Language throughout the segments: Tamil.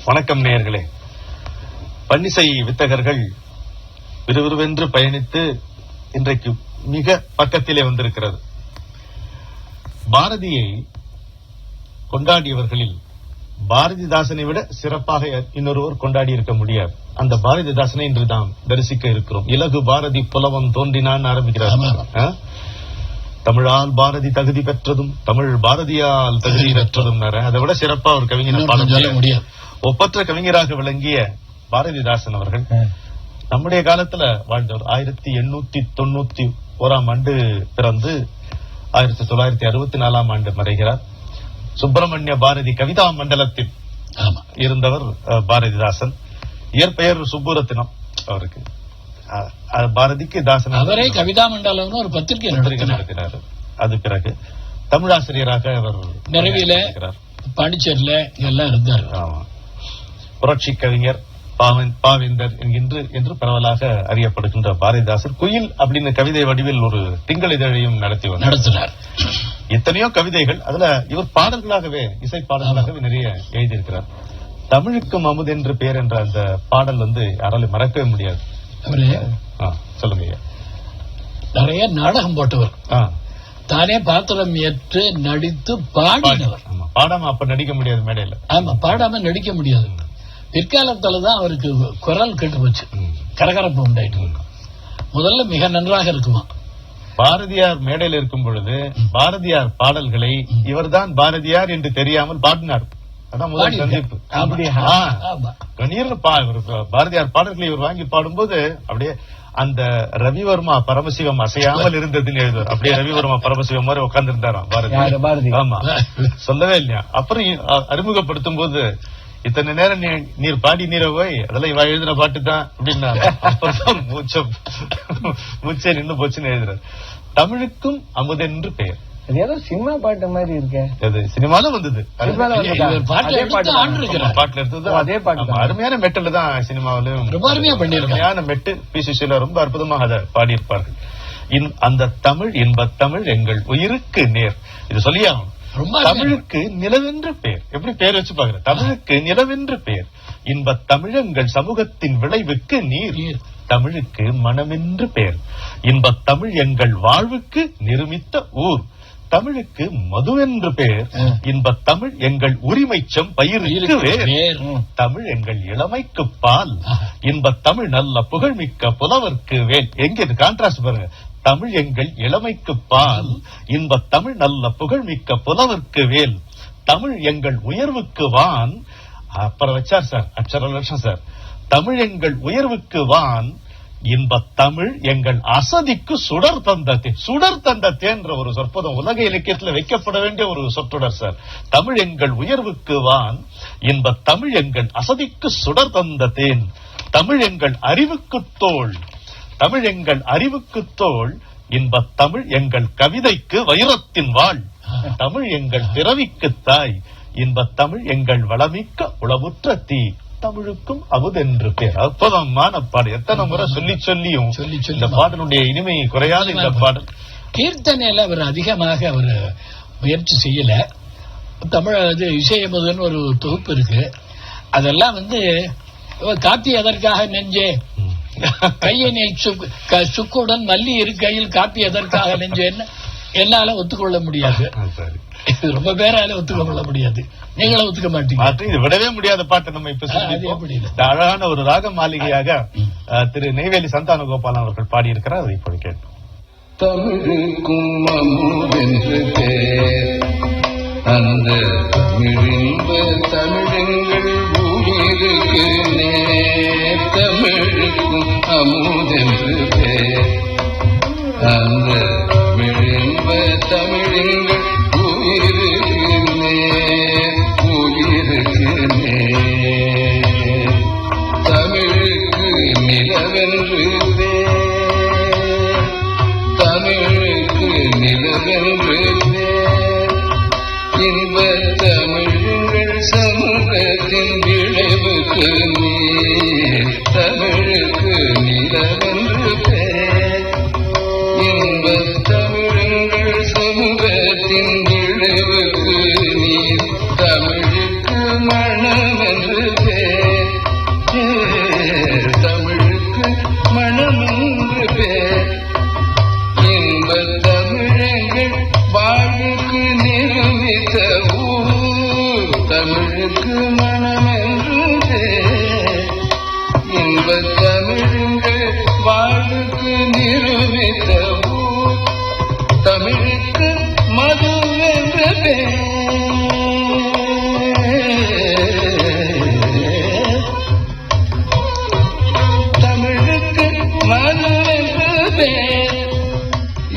வணக்கம் நேயர்களே. பன்னிசை வித்தகர்கள் விறுவிறுவென்று பயணித்து இன்றைக்கு மிக பக்கத்திலே வந்திருக்கிறது. பாரதியை கொண்டாடியவர்களில் பாரதிதாசனை விட சிறப்பாக இன்னொருவர் கொண்டாடி இருக்க முடியாது. அந்த பாரதிதாசனை இன்று நாம் தரிசிக்க இருக்கிறோம். இலகு பாரதி புலவம் தோன்றினான் ஆரம்பிக்கிறார். தமிழால் பாரதி தகுதி பெற்றதும் தமிழ் பாரதியால் தகுதி பெற்றதும் அதை விட சிறப்பா ஒரு கவிஞர் பாட முடியாது. ஒப்பற்ற கவிஞராக விளங்கிய பாரதிதாசன் அவர்கள் நம்முடைய காலத்துல வாழ்ந்தவர். 1891 ஆண்டு பிறந்து 1964 ஆண்டு மறைகிறார். சுப்பிரமணிய பாரதி கவிதா மண்டலத்தில் இருந்தவர் பாரதிதாசன். இயற்பெயர் சுப்புரத்தினம் அவருக்கு. பாரதிக்கு தாசன் அவரே கவிதா மண்டலம் ஒரு பத்திரிகை நடத்தினார். அது பிறகு தமிழாசிரியராக அவர் நிறைவில பாண்டிச்சேரியில எல்லாம் இருந்தார். புரட்சி கவிஞர் பாவேந்தர் என்று பரவலாக அறியப்படுகின்ற பாரதிதாசன் குயில் அப்படின்னு கவிதை வடிவில் ஒரு திங்கள் இதழையும் நடத்தினார். எத்தனையோ கவிதைகள், அதுல இவர் பாடல்களாகவே இசை பாடல்களாகவே நிறைய எழுதியிருக்கிறார். தமிழுக்கும் அமுதென்று பெயர் என்ற அந்த பாடல் யாராலும் மறக்கவே முடியாது. சொல்லுங்க. நிறைய நாடகம் போட்டவர், தானே பாத்திரம் ஏற்று நடித்து பாடினவர். பாடாம அப்ப நடிக்க முடியாது மேடையில. ஆமா, பாடாம நடிக்க முடியாது. பிற்காலத்துலதான் அவருக்கு குரல் கெட்டு போச்சு, கரகரப்பு உண்டாயிட்டு. முதல்ல மிக நன்றாக இருக்குமா. பாரதியார் மேடையில் இருக்கும் பொழுது பாரதியார் பாடல்களை இவர்தான் பாரதியார் என்று தெரியாமல் பாடினார். அதான் முதல் சந்திப்பு. பாரதியார் பாடல்களை இவர் வாங்கி பாடும்போது அப்படியே அந்த ரவிவர்மா பரமசிவம் அசையாமல் இருந்ததுன்னு எழுதுவார். அப்படியே ரவிவர்மா பரமசிவம் மாதிரி உட்கார்ந்து இருந்தாராம் பாரதி. ஆமா, சொல்லவே இல்லையா. அப்புறம் அறிமுகப்படுத்தும் போது இத்தனை நேரம் நீர் பாடி நீர போய் அதெல்லாம் இவ எழுதின பாட்டு தான் அப்படின்னா மூச்சே நின்று போச்சுன்னு எழுதுறாரு. தமிழுக்கும் அமுதென்று பெயர். ஏதோ சினிமா பாட்டு மாதிரி இருக்கு. அது சினிமால வந்தது. பாட்டுல எடுத்தது அதே பாட்டு. அருமையான மெட்டல் தான் சினிமாவிலும் அருமையான மெட்டு. பி சுஷீலா ரொம்ப அற்புதமாக அதை பாடியிருப்பார்கள். அந்த தமிழ் இன்பத் தமிழ் எங்கள் உயிருக்கு நேர். இது சொல்லியாகும். தமிழுக்கு நிலவென்று பெயர். எப்படி பெயர் வச்சு பாக்குற? தமிழுக்கு நிலவென்று பெயர். இன்பத் தமிழங்கள் சமூகத்தின் விளைவுக்கு நீர். தமிழுக்கு மனமென்று பெயர். இன்பத் தமிழ் எங்கள் வாழ்வுக்கு நிருமித்த ஊர். தமிழுக்கு மதுவென்று பெயர். இன்பத் தமிழ் எங்கள் உரிமைச்சம் பயிருக்கு வேர். தமிழ் எங்கள் இளமைக்கு பால். இன்பத் தமிழ் நல்ல புகழ்மிக்க புலவர்க்கு வேல். எங்க கான்ட்ராஸ்ட் பாருங்க. தமிழ் எங்கள் இளமைக்கு பால். இன்பத் தமிழ் நல்ல புகழ்மிக்க புலவர்க்கு வேல். தமிழ் எங்கள் உயர்வுக்கு வான். அப்புறம் வச்சார் சார் அச்சர லட்சம் சார். தமிழ் எங்கள் உயர்வுக்கு வான். இன்பத் தமிழ் எங்கள் அசதிக்கு சுடர் தந்தத்தே. சுடர் தந்தத்தேன்ற ஒரு சொற்பதம் உலக இலக்கியத்தில் வைக்கப்பட வேண்டிய ஒரு சொற்றொடர் சார். தமிழ் எங்கள் உயர்வுக்கு வான். இன்பத் தமிழ் எங்கள் அசதிக்கு சுடர் தந்தத்தேன். தமிழ் எங்கள் அறிவுக்கு தோள். தமிழ் எங்கள் அறிவுக்கு தோள். இன்பத் தமிழ் எங்கள் கவிதைக்கு வைரத்தின் வாழ். தமிழ் எங்கள் பிறவிக்கு தாய். இன்பத் தமிழ் எங்கள் வளமிக்க உளவுற்ற தீ. தமிழுக்கும் அமுதென்று பேர். அற்புதமான பாடல். எத்தனை முறை சொல்லியும் இந்த பாடலுடைய இனிமை குறையாத இந்த பாடல். கீர்த்தனையில அவர் அதிகமாக அவர் முயற்சி செய்யல. தமிழ் இசையமுதன் ஒரு தொகுப்பு இருக்கு. அதெல்லாம் காப்பி எதற்காக நெஞ்சே கையனை சுக்குடன் மல்லி இருக்கையில் காப்பி எதற்காக நெஞ்சேன்னு என்னால ஒத்துக்கொள்ள முடியாது. ரொம்ப பேரால ஒத்துக்கொள்ள முடியாது. நீங்களும் ஒத்துக்க மாட்டீங்க. இது விடவே முடியாத பாட்டு. நம்ம இப்ப அழகான ஒரு ராக மாளிகையாக திரு நெய்வேலி சந்தான கோபாலன் அவர்கள் பாடியிருக்கிறார். அதை இப்போது கேட்போம். தமிழுக்கும் அமுதென்று பேர், அந்த மிழிந்த தமிழங்கள் உயிருக்கு நேர். தமிழுக்கும் அமுதென்று பேர், அந்த மிழிந்த தமிழங்கள் உயிருக்கு நேர், உயிருக்கு நேர். தமிழுக்கு நிலவென்று பேர், தமிழுக்கு நிலவென்று பேர். இன்பத் தமிழ்கள் சமூகத்தின் விளைவுக்கு நீர். தமிழுக்கு நிலவென்று பேர். இன்பத் தமிழ்கள் சமூகத்தின் விளைவுக்கு நீர். தமிழுக்கு மணமென்று பேர், தமிழுக்கு மணமென்று பேர். இன்பத் தமிழங்கள் வாழ்வுக்கு நிரூபித்த ஊர். தமிழுக்கு மனமென்று பேர். இன்பத் தமிழங்கள் வாழ்வுக்கு நிரூபித்த ஊர். தமிழுக்கு மதுவென்று பேர். தமிழுக்கு மதுவென்று பேர்.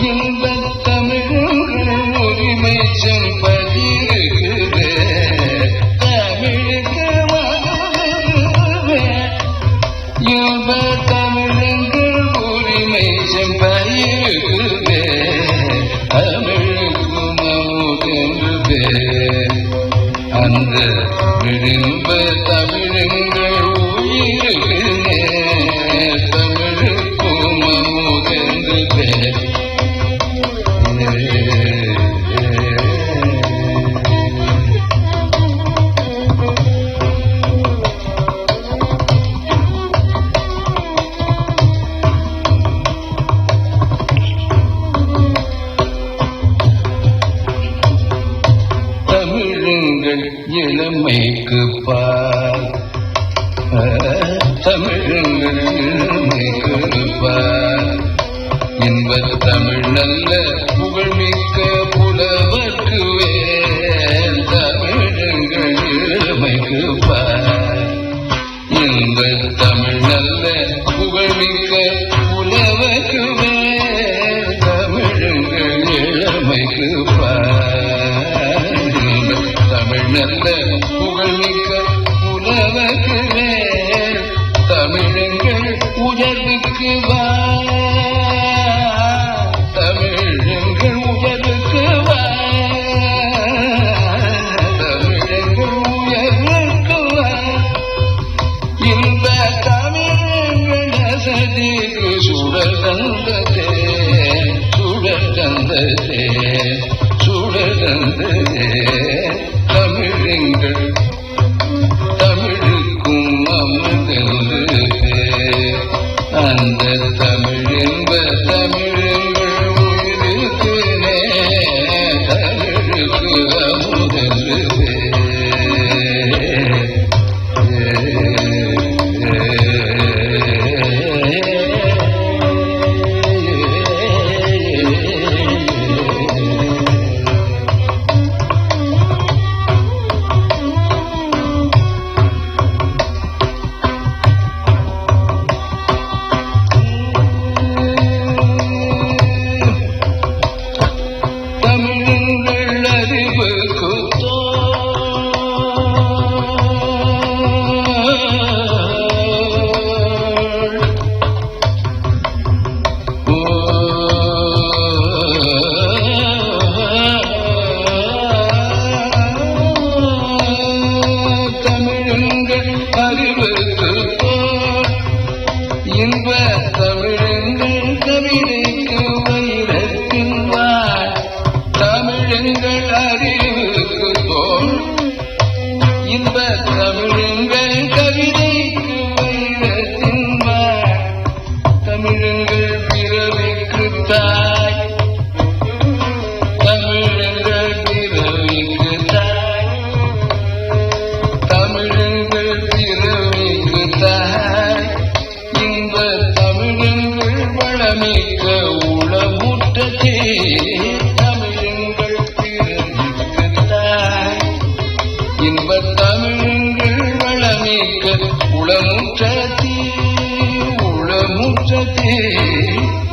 இன்பத் தமிழர்கள் உரிமை செம்பதிருக்கு. தமிழுக்கு இன்பத் தமிழர்கள் உரிமை செம்பதிருக்கு. தமிழுக்கும் அமுதென்று பேர். அந்த விழிம்ப தமிழங்கள் உயிருக்கு நேர். தமிழுக்கும் அமுதென்று பேர். தமிழுங்கள் இளமைக்கு பால், தமிழுங்கள் இளமைக்கு பால். இன்பத் தமிழ் நல்ல புகழ்மிக்க புலவர்க்கு வேல். தமிழுங்கள் இளமைக்கு பால். இன்பத் தமிழ் நல்ல புகழ்மிக்க புலவர்க்கு வேல். தமிழுங்கள் இளமைக்கு பால். தமிழ் நல்ல புகழ்மிக்க புலவர்க்கு வேல். தமிழங்கள் உயர்வுக்கு வா. தமிழங்கள் உயர்வுக்கு வா. தமிழங்கள் உயர்வுக்கு வா. இன்ப தமிழங்கள் அசதிக்கு சுடர் தந்ததே, சுடர் தந்ததே, சுடர் தந்ததே. தமிழங்கள் தமிழுக்கும் அமுதென்று பேர். அந்த தமிழென்ப தமிழங்கள் உயிருக்கு நேர். தமிழுக்கு அமுதென்று பேர்.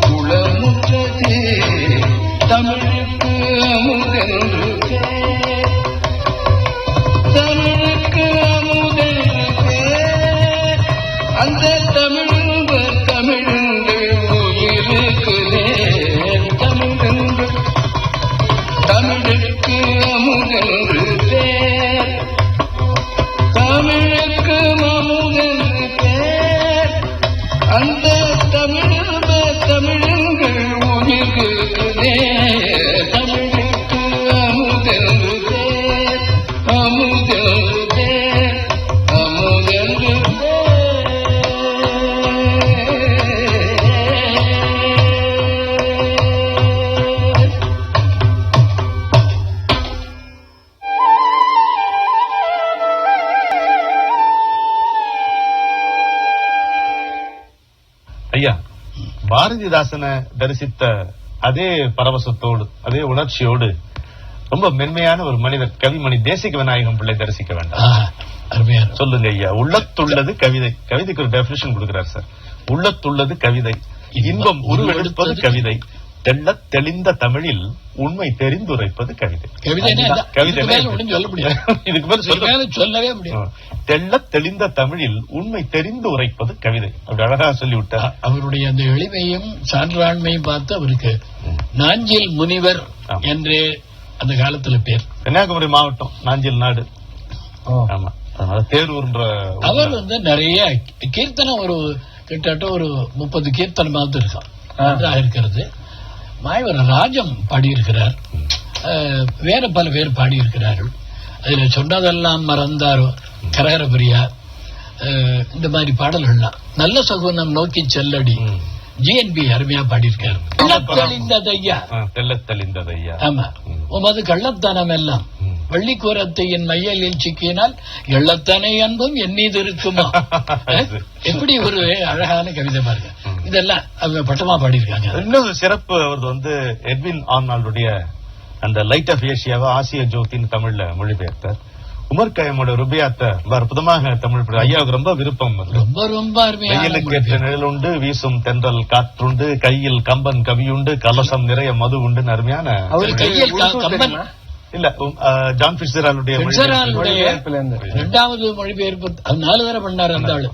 குளமுற்றது தமிழுக்கு அமுதென்று பேர். தமிழுக்கு அமுதென்று பேர். அந்த தமிழ் தமிழுங்கள் உயிருக்கு நேர். தமிழுங்கள் தமிழுக்கு அமுதென்று பேர். தமிழுக்கு அமுதென்று பேர். அந்த தமிழுங்கள் உயிருக்கு நேர். தமிழுக்கு அமுதென்று பேர். அமுதென்று பேர். அமுதென்று ஐயா, பாரதிதாசனை தரிசித்த அதே பரவசத்தோடு அதே உணர்ச்சியோடு ரொம்ப மென்மையான ஒரு மனிதர் கவிமணி தேசிக விநாயகம் பிள்ளை தரிசிக்க வேண்டாம். அருமையா சொல்லுங்க ஐயா. உள்ளத்துள்ளது கவிதை. கவிதைக்கு ஒரு டெபினிஷன் கொடுக்கிறார் சார். உள்ளத்துள்ளது கவிதை, இன்பம் உருவெடுப்பது கவிதை, தெள்ளத் தெளிந்த தமிழில் உண்மை தெரிந்துரைப்பது கவிதை. கவிதை சொல்ல முடியாது. இதுக்கு மேல சொல்லவே முடியாது. தெள்ளத் தெளிந்த தமிழில் உண்மை தெரிந்து உரைப்பது கவிதை. அப்படி அழகா சொல்லிவிட்டார். அவருடைய அந்த எளிமையும் சான்றாண்மையும் பார்த்து அவருக்கு நாஞ்சில் முனிவர் என்றே அந்த காலத்துல பேர். கன்னியாகுமரி மாவட்டம், நாஞ்சில் நாடு. ஆமா, அதனால தேரூர்ன்ற அவர் நிறைய கீர்த்தனம் ஒரு கிட்டத்தட்ட ஒரு 30 கீர்த்தனமாவது இருக்கான். நன்றாக இருக்கிறது. மாயவர ராஜம் பாடியிருக்கிறார். வேற பல பேர் பாடியிருக்கிறார்கள். அதுல சொன்னதெல்லாம் மறந்தாரோ, கரகர பிரியா, இந்த மாதிரி பாடல்கள்லாம். நல்ல சகுனம் நோக்கி செல்லடி ஜிஎன்பி அருமையா பாடியிருக்காரு. தெளிந்ததையா. ஆமா, உமது கள்ளத்தனம் எல்லாம் வள்ளிக்கூரத்தையின் மையலில் சிக்கினால் எள்ளத்தனை அன்பும் எண்ணீது இருக்குமா. எப்படி ஒரு அழகான கவிதை பாருங்க. இதெல்லாம் அவங்க பட்டமா பாடியிருக்காங்க. இன்னொரு சிறப்பு அவரது எட்வின் ஆர்னால்டுடைய அந்த லைட் ஆஃப் ஏசியாவை ஆசிய ஜோதின்னு தமிழ்ல மொழிபெயர்த்தார். உமர் கயமோட ருபியாத்த ரொம்ப அற்புதமாக தமிழ் ஐயாவுக்கு ரொம்ப விருப்பம். ரொம்ப ரொம்ப வெயிலுக்கு ஏற்ற நிழல் உண்டு, வீசும் தென்றல் காற்றுண்டு, கையில் கம்பன் கவியுண்டு, கலசம் நிறைய மது உண்டு. அருமையான இல்ல ஜான் பிட்சரால்டுடைய 2வது மொழிபெயர்ப்பு 4 தடவை பண்ணாரு அந்த ஆளு.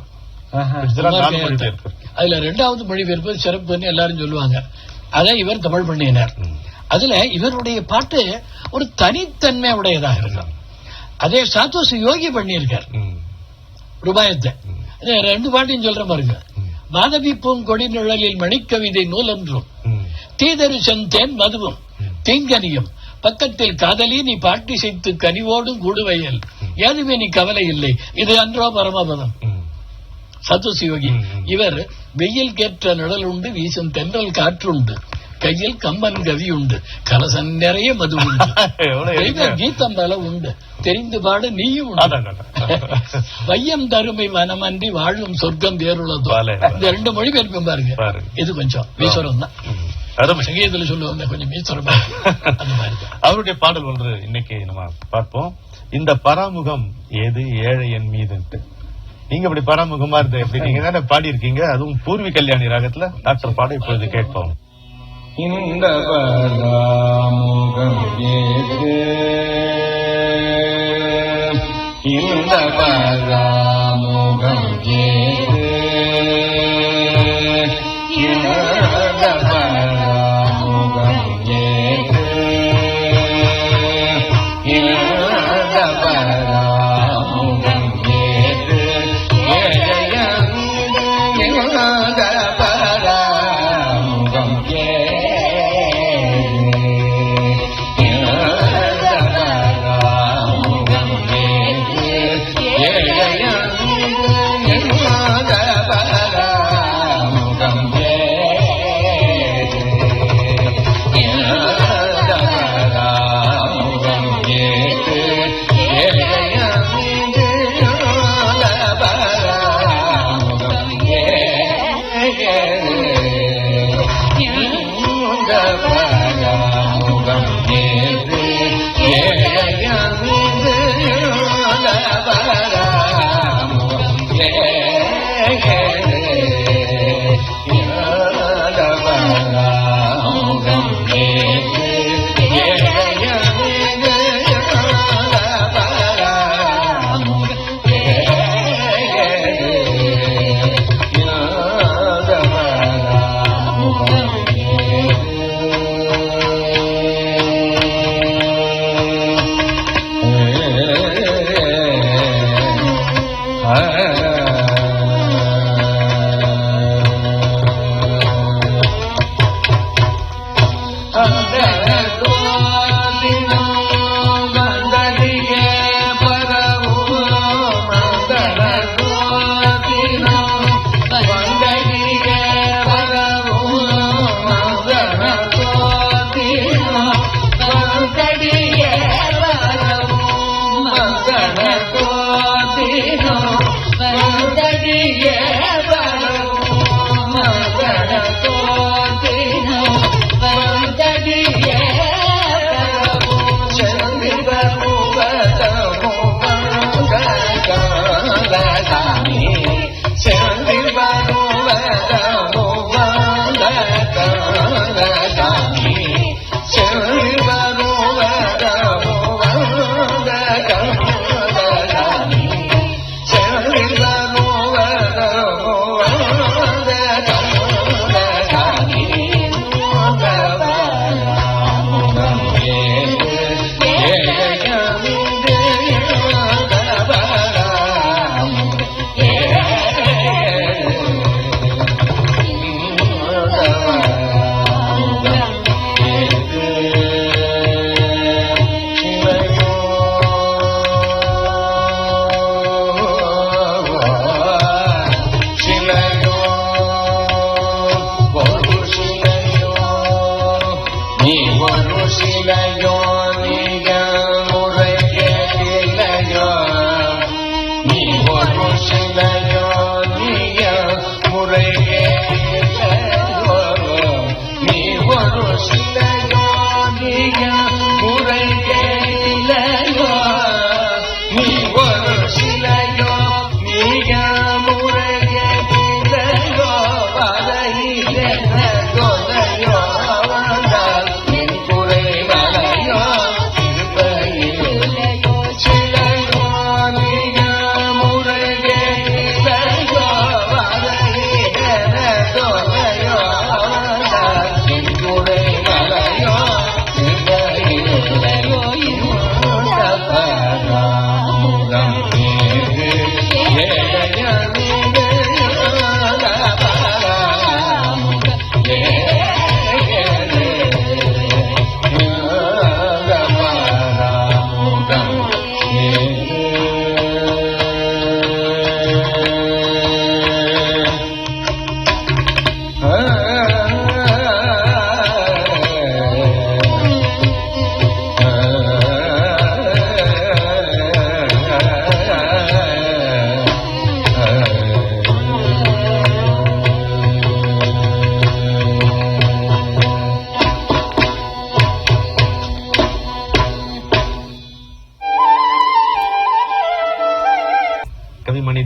அதுல 2வது மொழிபெயர்ப்பு சிறப்புன்னு எல்லாரும் சொல்லுவாங்க. அதை இவர் தமிழ் பண்ணினார். அதுல இவருடைய பாட்டு ஒரு தனித்தன்மை உடையதாக இருக்கும். அதே சாத்தோசு யோகி பண்ணியிருக்கார் ரூபாயத்தை. 2 பாட்டையும் சொல்ற பாருங்க. மாதவி பூங்கொடி நிழலில் மணிக்கவிதை நூலொன்றும், தீதரு செந்தேன் மதுவும் தீங்கனியும், பக்கத்தில் காதலி நீ பாட்டி செய்து கனிவோடும் கூடுவையல், ஏதுமே நீ கவலை இல்லை, இது அன்றோ பரமபதம். சத்தோசு யோகி இவர் வெயில் கேற்ற நிழல் உண்டு, வீசும் தென்றல் காற்றுண்டு, கையில் கம்பன் கவி உண்டு, கலசன் நிறைய மது உண்டு, கீதம் பல உண்டு, தெரிந்து பாட நீயும் உண்டு, வையம் தருமை வனமன்றி வாழும் சொர்க்கம் வேறுள்ளதோ. இந்த 2 மொழி பெயர்ப்பும் பாருங்க. இது கொஞ்சம் ஈஸ்வரம் தான். சங்கீதத்துல சொல்லுவாங்க கொஞ்சம் ஈஸ்வரம். அவருடைய பாடல் ஒன்று இன்னைக்கு நம்ம பார்ப்போம். இந்த பராமுகம் ஏது ஏழை என் மீதுன்ட்டு. நீங்க இப்படி பராமுகமா இருந்த எப்படி நீங்க தானே பாடி இருக்கீங்க, அதுவும் பூர்வி கல்யாணி ராகத்துல. டாக்டர் பாட இப்பொழுது கேட்போம். இந்த பராமுகம் ஏது, இந்த பராமுகம் ஏது, இந்த பராமுகம் ஏது, இந்த பராமுகம் ஏது, இந்த பராமுகம் ஏது. Yeah.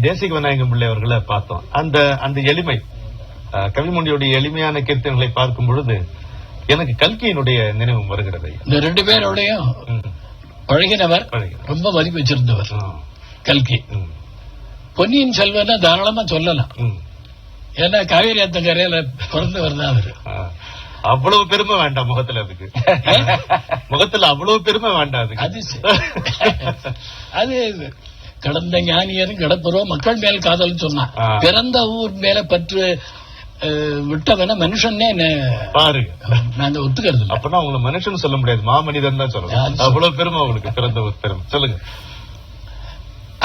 தேசிக விநாயகம் பிள்ளை அவர்களை பார்த்தோம். அந்த எளிமை, கவிமணியுடைய எளிமையான கீர்த்தனைகளை பார்க்கும் பொழுது எனக்கு கல்கியினுடைய நினைவு வருகிறது. இந்த ரெண்டு பேரோடையும் பழகினவர், ரொம்ப மதிப்பு வச்சிருந்தவர் கல்கி. பொன்னியின் செல்வன் தாராளமா சொல்லலாம், ஏன்னா காவேரி ஆத்தங்கரையில பிறந்தவர் தான் அவரு. அவ்வளவு பெருமை வேண்டாம் முகத்துல, அதுக்கு முகத்துல அவ்வளவு பெருமை வேண்டாம். அது கடந்த ஞானியரும் கிடப்புறோம் மக்கள் மேல் காதல் சொன்னா, பிறந்த ஊர் மேல பற்று விட்டவன மனுஷன்னே பாருங்க, நாங்க ஒத்துக்கிறது. அப்பனா உங்களை மனுஷன் சொல்ல முடியாது, மாமனிதன் தான் சொல்லலாம். அவ்வளவு பெருமை அவங்களுக்கு, பிறந்த ஊர் பெருமை. சொல்லுங்க.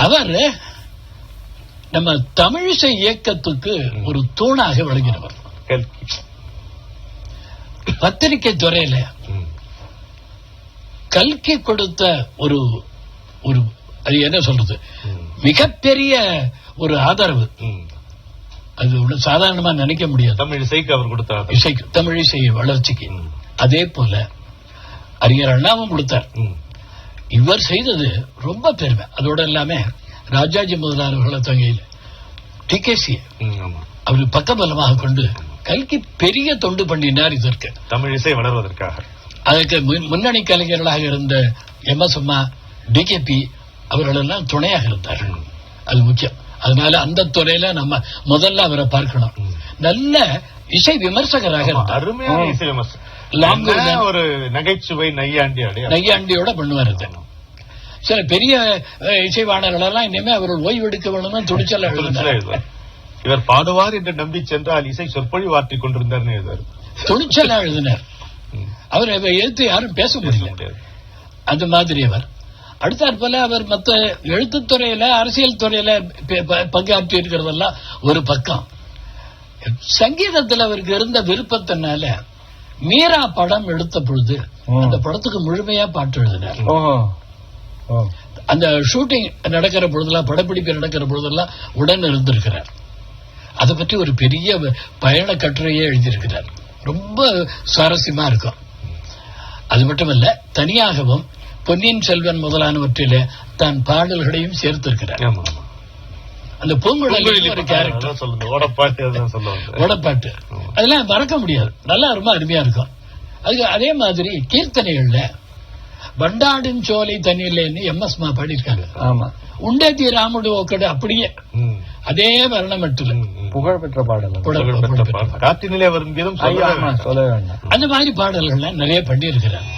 அவர் நம்ம தமிழிசை இயக்கத்துக்கு ஒரு தூணாக விளங்கினவர். பத்திரிகை துறையில கல்கி கொடுத்த ஒரு ஒரு அது என்ன சொல்றது, மிகப்பெரிய ஒரு ஆதரவு. அது சாதாரணமா நினைக்க முடியாது. தமிழிசைக்கு அவர் கொடுத்தார், இசைக்கு, தமிழிசை வளர்ச்சிக்கு. அதே போல அறிஞர் அண்ணாவும் கொடுத்தார். இவர் செய்தது ரொம்ப பெருமை. அதோட எல்லாமே ராஜாஜி முதலாளர்களை தங்கையில் டிகேசி அவருக்கு பக்கபலமாக கொண்டு கல்கி பெரிய தொண்டு பண்ணினார் இதற்கு, தமிழிசை வளர்வதற்காக. அதற்கு முன்னணி கலைஞர்களாக இருந்த எம்எஸ் அம்மா, டிகேபி அவர்கள் எல்லாம் துணையாக இருந்தார்கள். அது முக்கியம். அதனால அந்த துறையில நம்ம முதல்ல அவரை பார்க்கணும். நல்ல இசை விமர்சகராக இருந்தார். அருமையான இசை விமர்சகர். ஒரு நகைச்சுவை நையாண்டியோட பண்ணுவார். சில பெரிய இசைவாணர்கள் எல்லாம் இனிமே அவர்கள் ஓய்வு எடுக்க வேணும்னு துணிச்சல் எழுதினார். இவர் பாடுவார் என்று நம்பி சென்றால் இசை சொற்பொழிவாற்றிக் கொண்டிருந்தார் எழுதுவார். துணிச்சலா எழுதினார். அவர் எழுத்து யாரும் பேச முடியல. அந்த மாதிரி அவர் அடுத்தாற் போல அவர் மற்ற எழுத்துத்துறையில அரசியல் துறையில பங்காற்றி இருக்கிறதெல்லாம் ஒரு பக்கம். சங்கீதத்தில் அவருக்கு இருந்த விருப்பத்தினால மீரா படம் எடுத்த பொழுது அந்த படத்துக்கு முழுமையா பாட்டு எழுதினார். அந்த ஷூட்டிங் நடக்கிற பொழுதெல்லாம், படப்பிடிப்பு நடக்கிற பொழுதெல்லாம் உடன் இருந்திருக்கிறார். அதை பற்றி ஒரு பெரிய பயண கட்டுரையே எழுதியிருக்கிறார். ரொம்ப சுவாரஸ்யமா இருக்கும். அது மட்டுமல்ல, தனியாகவும் பொன்னியின் செல்வன் முதலானவற்றிலே தான் பாடல்களையும் சேர்த்திருக்கிறார். அந்த பூங்குழலி ஒரு கேரக்டர், ஓடப்பாட்டு, அதெல்லாம் மறக்க முடியாது. நல்லா ரொம்ப அருமையா இருக்கும். அது அதே மாதிரி கீர்த்தனைகள்ல வண்டாடும் சோலை தண்ணியிலேன்னு MS மா பாடியிருக்காங்க. ஆமா, உண்டேத்தி ராமுடு ஓக்கடு அப்படியே அதே வர்ணமட்டில் புகழ்பெற்ற பாடல். காற்றினிலே வரும் கீதம் சொல்ல வேண்டாம். அந்த மாதிரி பாடல்கள்லாம் நிறைய பண்ணியிருக்கிறார்.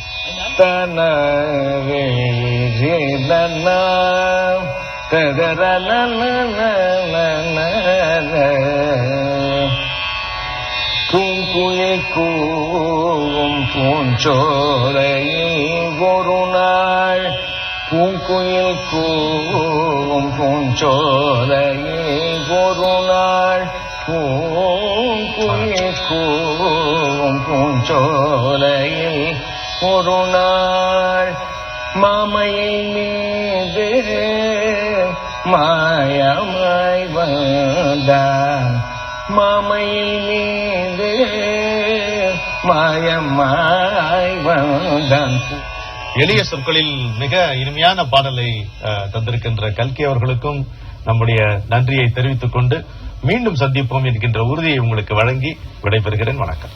கூவும் பூஞ்சோலையை ஒரு நாள், பூங்குயில் கூவும் பூஞ்சோலையை ஒரு நாள், பூங்குயில் கூவும் பூஞ்சோலையை ஒரு நாள், மாமையை மீது மாயமாய் வந்தான், மாமையை மீது மாயமாய் வந்தான். எளிய சொற்களில் மிக இனிமையான பாடலை தந்திருக்கின்ற கல்கி அவர்களுக்கும் நம்முடைய நன்றியை தெரிவித்துக் கொண்டு மீண்டும் சந்திப்போம் என்கின்ற உறுதியை உங்களுக்கு வழங்கி விடைபெறுகிறேன். வணக்கம்.